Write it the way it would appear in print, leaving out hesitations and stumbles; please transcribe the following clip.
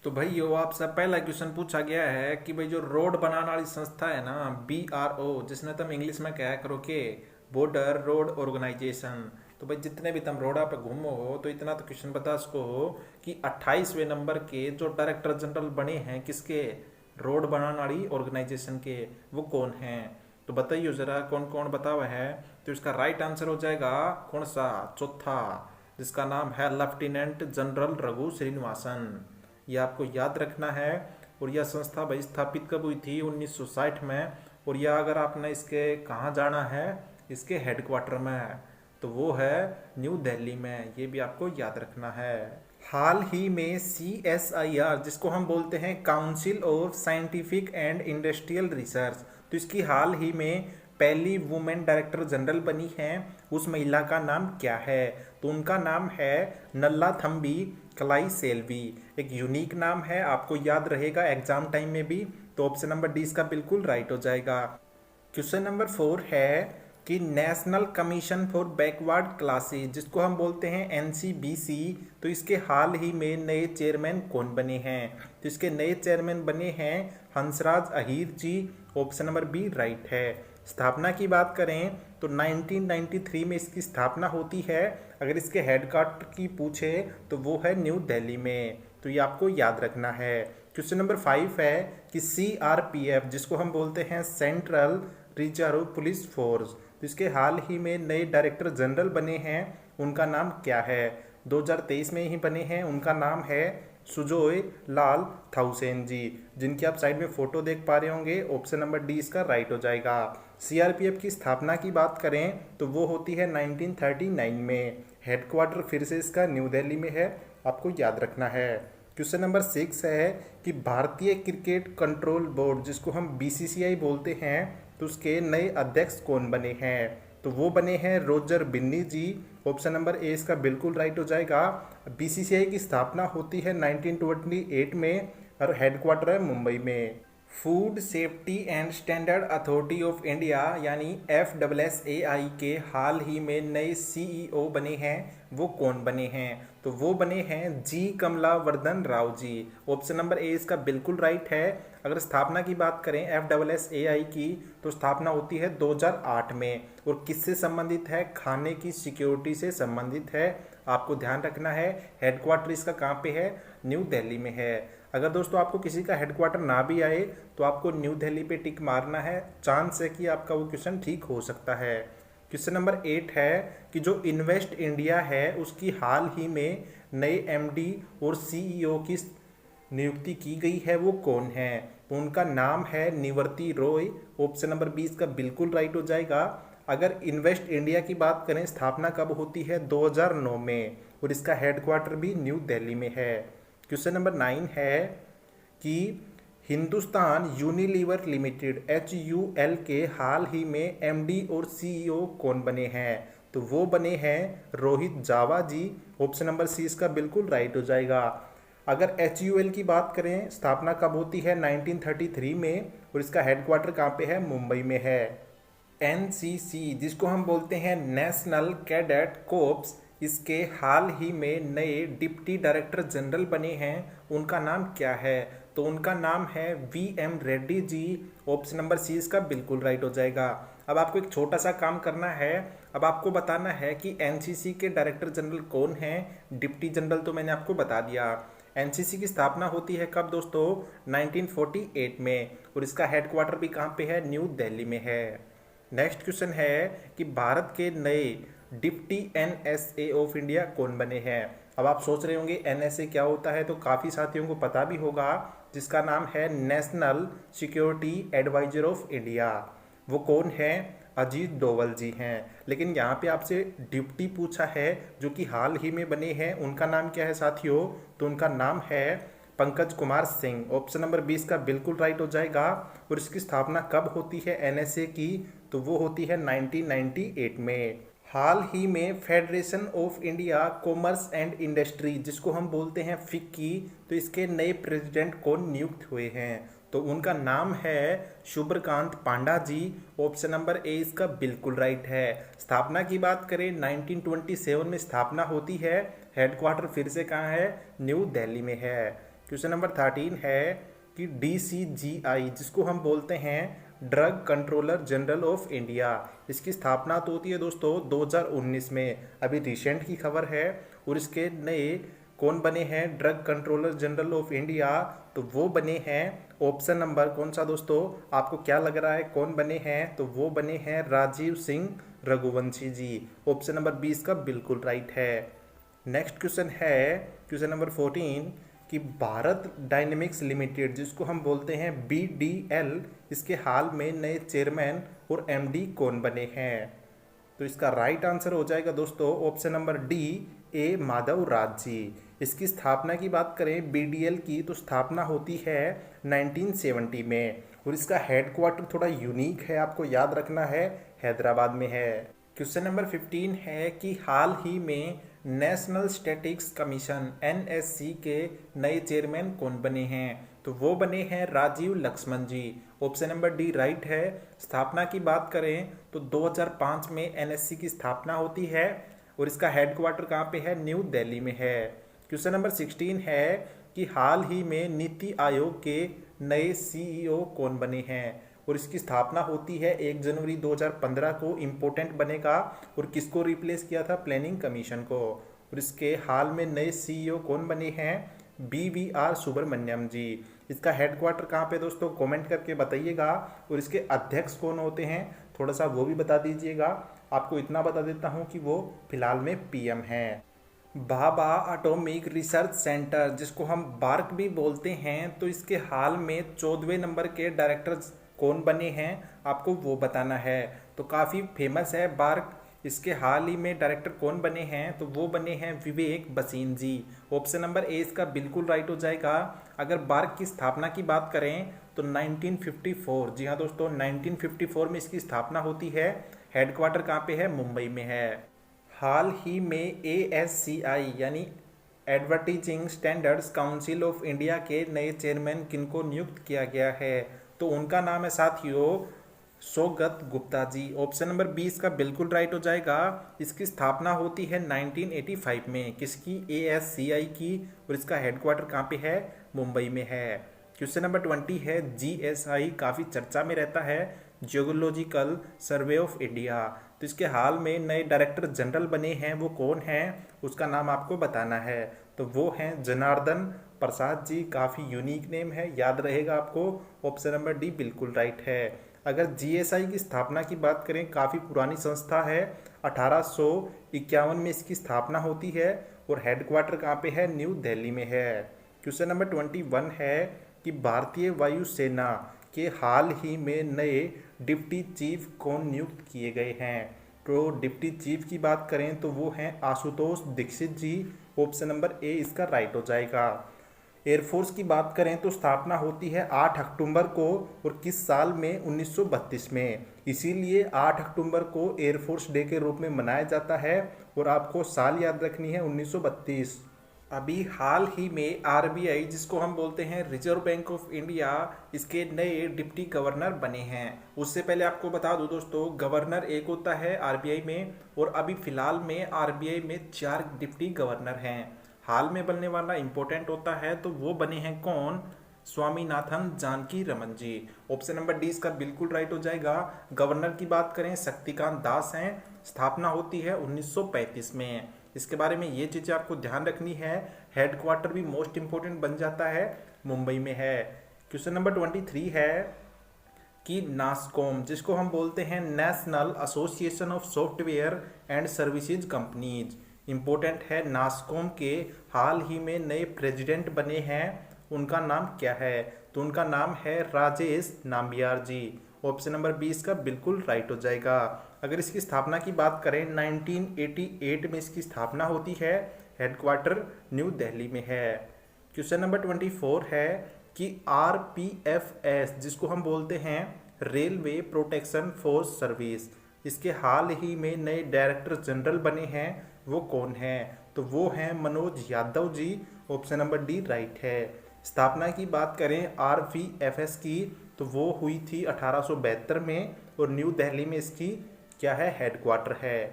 तो भाई यो आपसे पहला क्वेश्चन पूछा गया है कि भाई जो रोड बनाने वाली संस्था है ना, BRO, जिसने तुम इंग्लिश में क्या करो के बॉर्डर रोड ऑर्गेनाइजेशन। तो भाई जितने भी तुम रोडा पे घूमो हो तो इतना तो क्वेश्चन बता सको हो कि 28वें नंबर के जो डायरेक्टर जनरल बने हैं किसके, रोड बनाने वाली ऑर्गेनाइजेशन के, वो कौन हैं? तो बताइए जरा कौन कौन बता हुआ है। तो इसका राइट आंसर हो जाएगा कौन सा, चौथा, जिसका नाम है लेफ्टिनेंट जनरल रघु श्रीनिवासन। ये आपको याद रखना है। और यह संस्था भाई स्थापित कब हुई थी, 1960 में। और यह अगर आपने इसके कहाँ जाना है, इसके हेडक्वार्टर में, तो वो है न्यू दिल्ली में। ये भी आपको याद रखना है। हाल ही में CSIR, जिसको हम बोलते हैं council of scientific and industrial research, तो इसकी हाल ही में पहली वुमेन डायरेक्टर जनरल बनी है। उस महिला का नाम क्या है? तो उनका नाम है नल्ला थम्बी कलाई सेल्वी। एक यूनिक नाम है, आपको याद रहेगा एग्जाम टाइम में भी। तो ऑप्शन नंबर डी इसका बिल्कुल राइट हो जाएगा। क्वेश्चन नंबर 4 है कि national commission for backward classes, जिसको हम बोलते हैं NCBC, तो इसके हाल ही में नए चेयरमैन कौन बने हैं? तो इसके नए चेयरमैन बने हैं हंसराज अहीर जी। ऑप्शन नंबर बी राइट है। स्थापना की बात करें तो 1993 में इसकी स्थापना होती है। अगर इसके हेडक्वार्टर की पूछे तो वो है न्यू दिल्ली में। तो ये आपको याद रखना है। क्वेश्चन नंबर 5 है कि CRPF, जिसको हम बोलते हैं सेंट्रल रिजर्व पुलिस फोर्स, तो इसके हाल ही में नए डायरेक्टर जनरल बने हैं। उनका नाम क्या है? 2023 में ही बने हैं। उनका नाम है सुजोय लाल थाउसेन जी, जिनकी आप साइड में फोटो देख पा रहे होंगे। ऑप्शन नंबर डी इसका राइट हो जाएगा। CRPF की स्थापना की बात करें तो वो होती है 1939 में। हेडक्वार्टर फिर से इसका न्यू दिल्ली में है, आपको याद रखना है। क्वेश्चन नंबर 6 है कि भारतीय क्रिकेट कंट्रोल बोर्ड, जिसको हम BCCI बोलते हैं, तो उसके नए अध्यक्ष कौन बने हैं? तो वो बने हैं Roger Binny ji. Option number A इसका बिल्कुल राइट हो जाएगा। BCCI की स्थापना होती है 1928 में और हेडक्वार्टर है मुंबई में। Food safety and standard authority of India यानी FSSAI के हाल ही में नए CEO बने हैं। वो कौन बने हैं? तो वो बने हैं जी कमलावर्धन Rao ji. Option number A इसका बिल्कुल राइट है। अगर स्थापना की बात करें FSSAI की, तो स्थापना होती है 2008 में। और किससे संबंधित है? खाने की सिक्योरिटी से संबंधित है। आपको ध्यान रखना है। हेडक्वार्टर इसका कहाँ पे है? न्यू दिल्ली में है। अगर दोस्तों आपको किसी का हेडक्वार्टर ना भी आए तो आपको न्यू दिल्ली पे टिक मारना है। चांस है कि आपका वो क्वेश्चन ठीक हो सकता है। क्वेश्चन नंबर 8 है कि जो इन्वेस्ट इंडिया है उसकी हाल ही में नए MD और CEO की नियुक्ति की गई है। वो कौन है? तो उनका नाम है निवर्ती रॉय। ऑप्शन नंबर 20 का बिल्कुल राइट हो जाएगा। अगर इन्वेस्ट इंडिया की बात करें, स्थापना कब होती है? 2009 में। और इसका हेडक्वार्टर भी न्यू दिल्ली में है। क्वेश्चन नंबर 9 है कि हिंदुस्तान यूनिलीवर लिमिटेड HUL के हाल ही में MD और CEO कौन बने हैं? तो वो बने हैं रोहित जावा जी। ऑप्शन नंबर सी इसका बिल्कुल राइट हो जाएगा। अगर HUL की बात करें, स्थापना कब होती है? 1933 में। और इसका हेडक्वार्टर कहाँ पे है? मुंबई में है। NCC, जिसको हम बोलते हैं नेशनल कैडेट कोर्प्स, इसके हाल ही में नए डिप्टी डायरेक्टर जनरल बने हैं। उनका नाम क्या है? तो उनका नाम है VM Reddy ji. Option number C इसका बिल्कुल राइट हो जाएगा। अब आपको एक छोटा सा काम करना है। अब आपको बताना है कि NCC के डायरेक्टर जनरल कौन हैं। डिप्टी जनरल तो मैंने आपको बता दिया। NCC की स्थापना होती है कब दोस्तों? 1948 में। और इसका हेडक्वार्टर भी कहाँ पे है? न्यू दिल्ली में है। नेक्स्ट क्वेश्चन है कि भारत के नए डिप्टी NSA ऑफ इंडिया कौन बने हैं? अब आप सोच रहे होंगे NSA क्या होता है, तो काफ़ी साथियों को पता भी होगा, जिसका नाम है national security adviser of India. वो कौन है? अजीत डोवल जी हैं। लेकिन यहाँ पे आपसे डिप्टी पूछा है जो कि हाल ही में बने हैं, उनका नाम क्या है साथियों? तो उनका नाम है पंकज कुमार सिंह। ऑप्शन नंबर 20 का बिल्कुल राइट हो जाएगा। और इसकी स्थापना कब होती है NSA की? तो वो होती है 1998 में। हाल ही में federation of India commerce and industry, जिसको हम बोलते हैं फिक्की, तो इसके नए प्रेसिडेंट कौन नियुक्त हुए हैं? तो उनका नाम है शुभ्रकांत पांडा जी। ऑप्शन नंबर ए इसका बिल्कुल राइट है। स्थापना की बात करें 1927 में स्थापना होती है। हेडक्वार्टर फिर से कहाँ है? न्यू दिल्ली में है। क्वेश्चन नंबर 13 है कि DCGI जिसको हम बोलते हैं drug controller general of India, इसकी स्थापना तो होती है दोस्तों 2019 में, अभी रिसेंट की खबर है। और इसके नए कौन बने हैं drug controller general of India, तो वो बने हैं ऑप्शन नंबर कौन सा दोस्तों, आपको क्या लग रहा है कौन बने हैं, तो वो बने हैं राजीव सिंह रघुवंशी जी। ऑप्शन नंबर 20 का बिल्कुल राइट है। नेक्स्ट क्वेश्चन है क्वेश्चन नंबर 14 कि भारत डायनेमिक्स लिमिटेड जिसको हम बोलते हैं BDL, इसके हाल में नए चेयरमैन और MD कौन बने हैं, तो इसका राइट आंसर हो जाएगा दोस्तों option number D, A Madhav Raj ji. इसकी स्थापना की बात करें BDL की, तो स्थापना होती है 1970 में और इसका हेडक्वार्टर थोड़ा यूनिक है, आपको याद रखना है, हैदराबाद में है। क्वेश्चन नंबर 15 है कि हाल ही में नेशनल स्टैटिस्टिक्स कमीशन NSC के नए चेयरमैन कौन बने हैं, तो वो बने हैं राजीव लक्ष्मण जी। ऑप्शन नंबर डी राइट है। स्थापना की बात करें तो 2005 में NSC की स्थापना होती है और इसका हेडक्वार्टर कहाँ पे है, न्यू दिल्ली में है। क्वेश्चन नंबर 16 है कि हाल ही में नीति आयोग के नए CEO कौन बने हैं और इसकी स्थापना होती है 1 जनवरी 2015 को, इम्पोर्टेंट बनेगा, और किसको रिप्लेस किया था, प्लानिंग कमीशन को। और इसके हाल में नए CEO कौन बने हैं, BVR सुब्रमण्यम जी। इसका हेडक्वार्टर कहाँ पे दोस्तों, कमेंट करके बताइएगा। और इसके अध्यक्ष कौन होते हैं थोड़ा सा वो भी बता दीजिएगा। आपको इतना बता देता हूँ कि वो फिलहाल में PM हैं। भाभा एटॉमिक रिसर्च सेंटर जिसको हम बार्क भी बोलते हैं, तो इसके हाल में 14वें नंबर के डायरेक्टर कौन बने हैं, आपको वो बताना है। तो काफ़ी फेमस है बार्क, इसके हाल ही में डायरेक्टर कौन बने हैं, तो वो बने हैं विवेक बसीन जी। ऑप्शन नंबर ए इसका बिल्कुल राइट हो जाएगा। अगर बार्क की स्थापना की बात करें तो 1954, जी हाँ दोस्तों 1954 में इसकी स्थापना होती है। हेडक्वार्टर कहाँ पे है, मुंबई में है। हाल ही में ASCI यानी advertising standards council of India के नए चेयरमैन किनको नियुक्त किया गया है, तो उनका नाम है साथियों सौगत गुप्ता जी। ऑप्शन नंबर 20 का बिल्कुल राइट हो जाएगा। इसकी स्थापना होती है 1985 में, किसकी, ASCI की, और इसका हेडक्वार्टर कहाँ पे है, मुंबई में है। क्वेश्चन नंबर 20 है GSI, काफ़ी चर्चा में रहता है, जियोलॉजिकल सर्वे ऑफ इंडिया। तो इसके हाल में नए डायरेक्टर जनरल बने हैं, वो कौन हैं, उसका नाम आपको बताना है। तो वो हैं जनार्दन प्रसाद जी, काफ़ी यूनिक नेम है, याद रहेगा आपको। ऑप्शन नंबर डी बिल्कुल राइट है। अगर GSI की स्थापना की बात करें, काफ़ी पुरानी संस्था है, 1851 में इसकी स्थापना होती है और हेडक्वार्टर कहाँ पे है, न्यू दिल्ली में है। क्वेश्चन नंबर 21 है कि भारतीय वायुसेना के हाल ही में नए डिप्टी चीफ कौन नियुक्त किए गए हैं, तो डिप्टी चीफ की बात करें तो वो हैं आशुतोष दीक्षित जी। ऑप्शन नंबर ए इसका राइट हो जाएगा। एयरफोर्स की बात करें तो स्थापना होती है 8 अक्टूबर को, और किस साल में, 1932 में, इसीलिए 8 अक्टूबर को एयरफोर्स डे के रूप में मनाया जाता है। और आपको साल याद रखनी है 1932। अभी हाल ही में RBI जिसको हम बोलते हैं रिजर्व बैंक ऑफ इंडिया, इसके नए डिप्टी गवर्नर बने हैं। उससे पहले आपको बता दूं दोस्तों, गवर्नर एक होता है RBI में, और अभी फिलहाल में RBI में 4 डिप्टी गवर्नर हैं। हाल में बनने वाला इंपॉर्टेंट होता है, तो वो बने हैं कौन, Swaminathan Janaki Raman ji. Option number D इसका बिल्कुल राइट हो जाएगा। गवर्नर की बात करें शक्तिकांत दास हैं, स्थापना होती है 1935 में। इसके बारे में ये चीज़ें आपको ध्यान रखनी है। हेडक्वार्टर भी मोस्ट इंपोर्टेंट बन जाता है, मुंबई में है। क्वेश्चन नंबर 23 है कि नास्कॉम जिसको हम बोलते हैं national association of software and services companies, important है। नास्कॉम के हाल ही में नए प्रेसिडेंट बने हैं, उनका नाम क्या है, तो उनका नाम है राजेश नाम्बियार जी। ऑप्शन नंबर 20 का बिल्कुल राइट हो जाएगा। अगर इसकी स्थापना की बात करें 1988 में इसकी स्थापना होती है, हेडक्वार्टर न्यू दिल्ली में है। क्वेश्चन नंबर 24 है कि RPFS जिसको हम बोलते हैं रेलवे प्रोटेक्शन फोर्स सर्विस, इसके हाल ही में नए डायरेक्टर जनरल बने हैं, वो कौन हैं, तो वो हैं Manoj Yadav ji. Option number D right है। स्थापना की बात करें RPFS की, तो वो हुई थी 1872 में, और न्यू दिल्ली में इसकी क्या है, हेडक्वार्टर है।